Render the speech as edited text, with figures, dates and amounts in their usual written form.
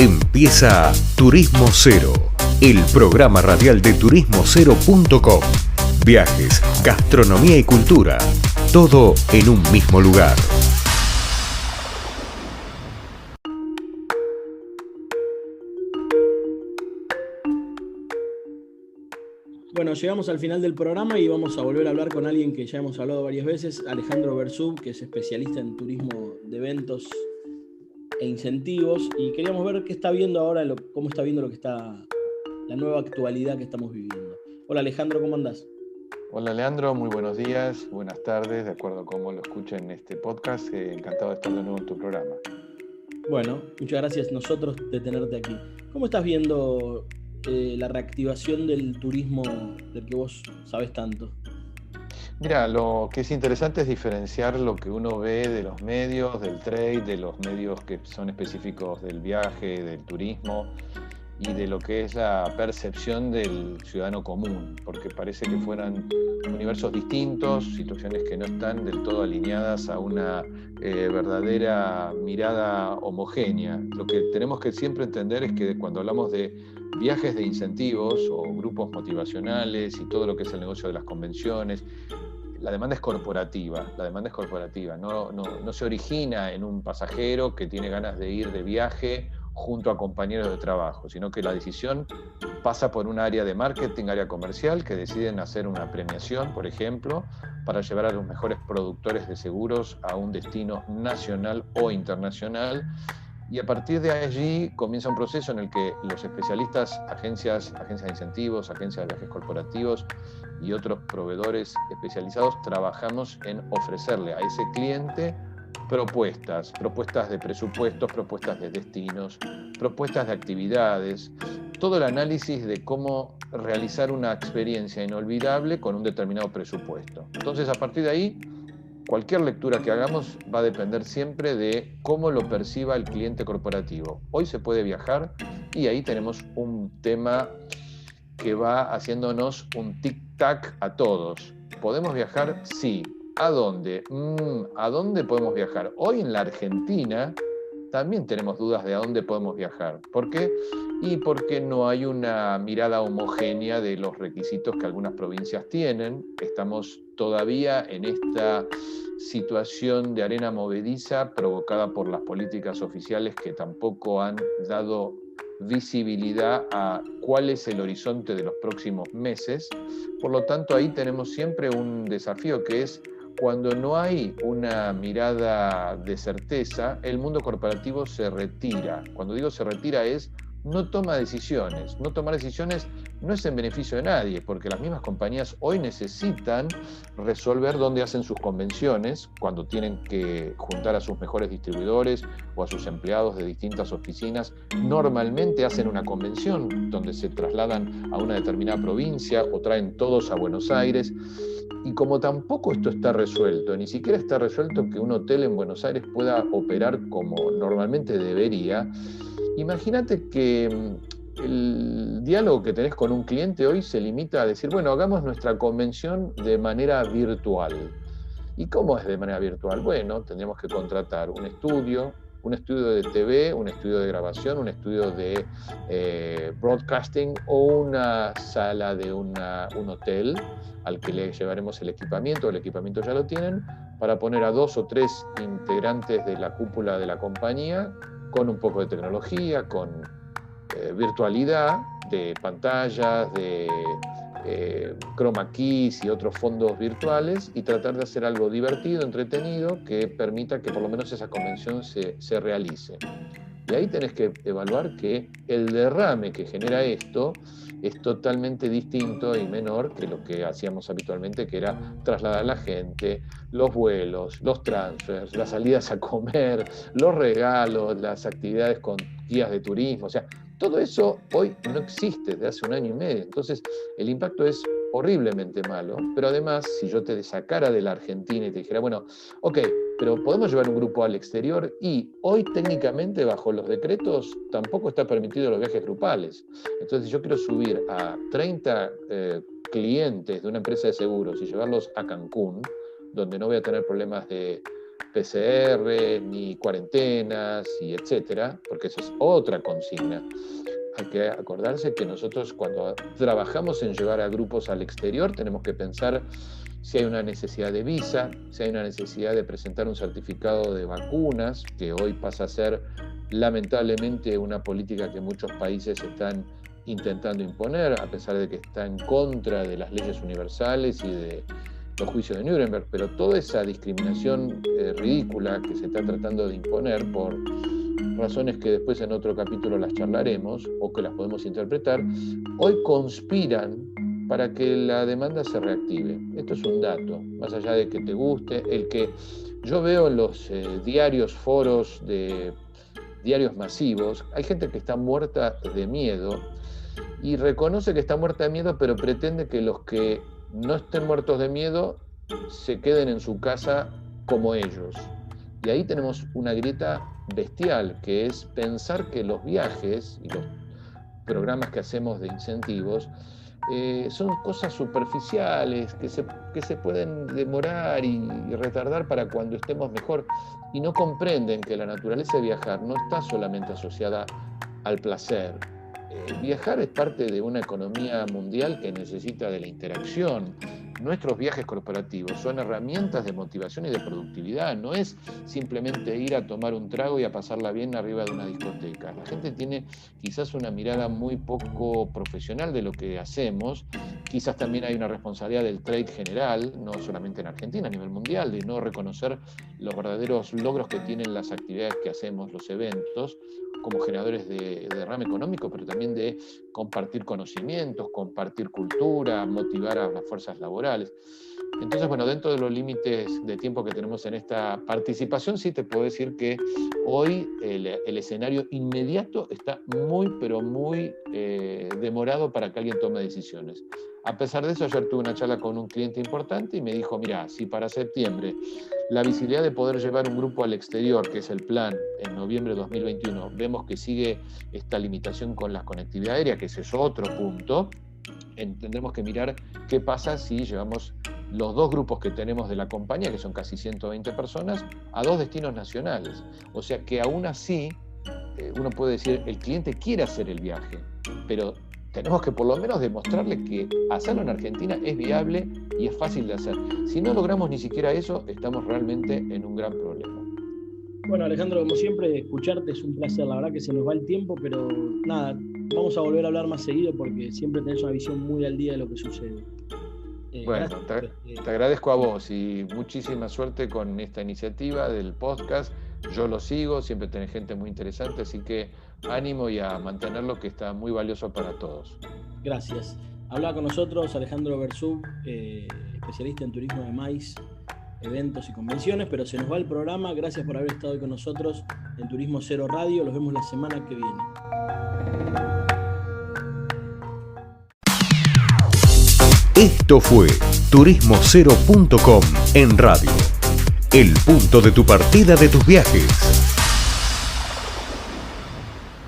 Empieza Turismo Cero, el programa radial de turismocero.com. Viajes, gastronomía y cultura, todo en un mismo lugar. Bueno, llegamos al final del programa y vamos a volver a hablar con alguien que ya hemos hablado varias veces, Alejandro Bersub, que es especialista en turismo de eventos e incentivos, y queríamos ver qué está viendo ahora, cómo está viendo lo que está la nueva actualidad que estamos viviendo. Hola Alejandro, ¿cómo andás? Hola Leandro, muy buenos días, buenas tardes, de acuerdo a cómo lo escuchen en este podcast. Encantado de estar de nuevo en tu programa. Bueno, muchas gracias nosotros de tenerte aquí. ¿Cómo estás viendo la reactivación del turismo del que vos sabés tanto? Mira, lo que es interesante es diferenciar lo que uno ve de los medios, del trade, de los medios que son específicos del viaje, del turismo, y de lo que es la percepción del ciudadano común, porque parece que fueran universos distintos, situaciones que no están del todo alineadas a una verdadera mirada homogénea. Lo que tenemos que siempre entender es que cuando hablamos de viajes de incentivos o grupos motivacionales y todo lo que es el negocio de las convenciones, la demanda es corporativa, no se origina en un pasajero que tiene ganas de ir de viaje junto a compañeros de trabajo, sino que la decisión pasa por un área de marketing, área comercial, que deciden hacer una premiación, por ejemplo, para llevar a los mejores productores de seguros a un destino nacional o internacional. Y a partir de allí comienza un proceso en el que los especialistas, agencias de incentivos, agencias de viajes corporativos y otros proveedores especializados trabajamos en ofrecerle a ese cliente propuestas de presupuestos, propuestas de destinos, propuestas de actividades, todo el análisis de cómo realizar una experiencia inolvidable con un determinado presupuesto. Entonces, a partir de ahí, cualquier lectura que hagamos va a depender siempre de cómo lo perciba el cliente corporativo. Hoy se puede viajar y ahí tenemos un tema que va haciéndonos un tic-tac a todos. ¿Podemos viajar? Sí. ¿A dónde? ¿A dónde podemos viajar? Hoy en la Argentina también tenemos dudas de a dónde podemos viajar. ¿Por qué? Y porque no hay una mirada homogénea de los requisitos que algunas provincias tienen. Estamos todavía en esta situación de arena movediza provocada por las políticas oficiales que tampoco han dado visibilidad a cuál es el horizonte de los próximos meses. Por lo tanto, ahí tenemos siempre un desafío que es cuando no hay una mirada de certeza, el mundo corporativo se retira. Cuando digo se retira es no toma decisiones. No tomar decisiones no es en beneficio de nadie, porque las mismas compañías hoy necesitan resolver dónde hacen sus convenciones, cuando tienen que juntar a sus mejores distribuidores o a sus empleados de distintas oficinas. Normalmente hacen una convención donde se trasladan a una determinada provincia o traen todos a Buenos Aires. Y como tampoco esto está resuelto, ni siquiera está resuelto que un hotel en Buenos Aires pueda operar como normalmente debería, imagínate que el diálogo que tenés con un cliente hoy se limita a decir, bueno, hagamos nuestra convención de manera virtual. ¿Y cómo es de manera virtual? Bueno, tendríamos que contratar un estudio de TV, un estudio de grabación, un estudio de broadcasting o una sala de un hotel al que le llevaremos el equipamiento ya lo tienen, para poner a 2 o 3 integrantes de la cúpula de la compañía con un poco de tecnología, con virtualidad de pantallas, de chroma keys y otros fondos virtuales, y tratar de hacer algo divertido, entretenido, que permita que por lo menos esa convención se realice. Y ahí tenés que evaluar que el derrame que genera esto es totalmente distinto y menor que lo que hacíamos habitualmente, que era trasladar a la gente, los vuelos, los transfers, las salidas a comer, los regalos, las actividades con guías de turismo. O sea, todo eso hoy no existe desde hace un año y medio. Entonces, el impacto es horriblemente malo, pero además, si yo te sacara de la Argentina y te dijera, bueno, ok, pero podemos llevar un grupo al exterior, y hoy técnicamente bajo los decretos tampoco está permitido los viajes grupales. Entonces, si yo quiero subir a 30 clientes de una empresa de seguros y llevarlos a Cancún, donde no voy a tener problemas de PCR, ni cuarentenas, y etcétera, porque esa es otra consigna. Hay que acordarse que nosotros cuando trabajamos en llevar a grupos al exterior tenemos que pensar si hay una necesidad de visa, si hay una necesidad de presentar un certificado de vacunas, que hoy pasa a ser lamentablemente una política que muchos países están intentando imponer, a pesar de que está en contra de las leyes universales y de los juicios de Nuremberg, pero toda esa discriminación ridícula que se está tratando de imponer por razones que después en otro capítulo las charlaremos o que las podemos interpretar, hoy conspiran para que la demanda se reactive. Esto es un dato, más allá de que te guste, el que yo veo en los diarios, foros de diarios masivos, hay gente que está muerta de miedo y reconoce que está muerta de miedo, pero pretende que los que no estén muertos de miedo se queden en su casa como ellos. Y ahí tenemos una grieta bestial, que es pensar que los viajes y los programas que hacemos de incentivos son cosas superficiales que se pueden demorar y retardar para cuando estemos mejor, y no comprenden que la naturaleza de viajar no está solamente asociada al placer. Viajar es parte de una economía mundial que necesita de la interacción. Nuestros viajes corporativos son herramientas de motivación y de productividad, no es simplemente ir a tomar un trago y a pasarla bien arriba de una discoteca. La gente tiene quizás una mirada muy poco profesional de lo que hacemos, quizás también hay una responsabilidad del trade general, no solamente en Argentina, a nivel mundial, de no reconocer los verdaderos logros que tienen las actividades que hacemos, los eventos, como generadores de derrame económico, pero también de compartir conocimientos, compartir cultura, motivar a las fuerzas laborales. Entonces, bueno, dentro de los límites de tiempo que tenemos en esta participación, sí te puedo decir que hoy el escenario inmediato está muy, pero muy demorado para que alguien tome decisiones. A pesar de eso, ayer tuve una charla con un cliente importante y me dijo, mira, si para septiembre la visibilidad de poder llevar un grupo al exterior, que es el plan en noviembre de 2021, vemos que sigue esta limitación con la conectividad aérea, que ese es otro punto, tendremos que mirar qué pasa si llevamos los dos grupos que tenemos de la compañía, que son casi 120 personas, a 2 destinos nacionales. O sea que aún así, uno puede decir, el cliente quiere hacer el viaje, pero tenemos que por lo menos demostrarle que hacerlo en Argentina es viable y es fácil de hacer. Si no logramos ni siquiera eso, estamos realmente en un gran problema. Bueno, Alejandro, como siempre, escucharte es un placer. La verdad que se nos va el tiempo, pero nada, vamos a volver a hablar más seguido porque siempre tenés una visión muy al día de lo que sucede. Bueno, te agradezco a vos y muchísima suerte con esta iniciativa del podcast. Yo lo sigo, siempre tenés gente muy interesante, así que ánimo y a mantenerlo, que está muy valioso para todos. Gracias. Hablaba con nosotros Alejandro Bersub, especialista en turismo de maíz, eventos y convenciones, pero se nos va el programa. Gracias por haber estado hoy con nosotros en Turismo Cero Radio. Los vemos la semana que viene. Esto fue turismocero.com en radio. El punto de tu partida de tus viajes.